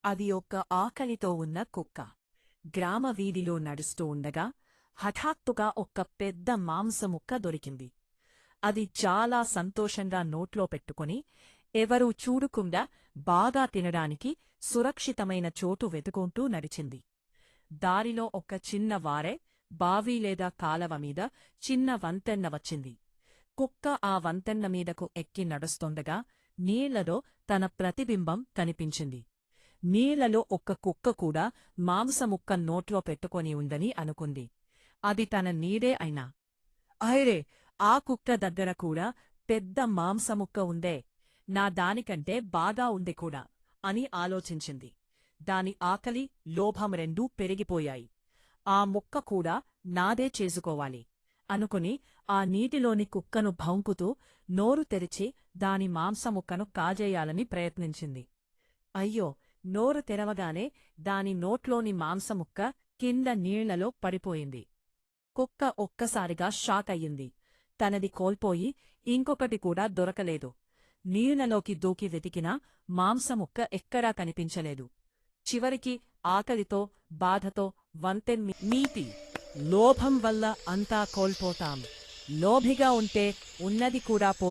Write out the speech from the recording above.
అది ఒక ఆకలితో ఉన్న కుక్క. గ్రామ వీధిలో నడుస్తూ ఉండగా హఠాత్తుగా ఒక పెద్ద మాంసముక్క దొరికింది. అది చాలా సంతోషంగా నోట్లో పెట్టుకుని ఎవరూ చూడకుండా బాగా తినడానికి సురక్షితమైన చోటు వెతుకుంటూ నడిచింది. దారిలో ఒక చిన్న వారె, బావి లేదా కాలవ మీద చిన్న వంతెన్న వచ్చింది. కుక్క ఆ వంతెన్న మీదకు ఎక్కి నడుస్తోండగా నీళ్లలో తన ప్రతిబింబం కనిపించింది. నీళ్లలో ఒక్క కుక్క కూడా మాంసముక్క నోట్లో పెట్టుకొని ఉందని అనుకుంది. అది తన నీడే అయినా. అయ్రే, ఆ కుక్క దగ్గర కూడా పెద్ద మాంసముక్క ఉందే, నా దానికంటే బాగా ఉంది కూడా అని ఆలోచించింది. దాని ఆకలి, లోభం రెండూ పెరిగిపోయాయి. ఆ ముక్క కూడా నాదే చేసుకోవాలి అనుకుని ఆ నీటిలోని కుక్కను భౌంకుతూ నోరు తెరిచి దాని మాంసముక్కను కాజేయాలని ప్రయత్నించింది. అయ్యో! నోరు తెరవగానే దాని నోట్లోని మాంసముక్క కింద నీళ్లలో పడిపోయింది. కుక్క ఒక్కసారిగా షాక్ అయ్యింది. తనది కోల్పోయి ఇంకొకటి కూడా దొరకలేదు. నీళ్లలోకి దూకి వెతికినా మాంసముక్క ఎక్కడా కనిపించలేదు. చివరికి ఆకలితో, బాధతో నీతి, లోభం వల్ల అంతా కోల్పోతాం. లోభిగా ఉంటే ఉన్నది కూడా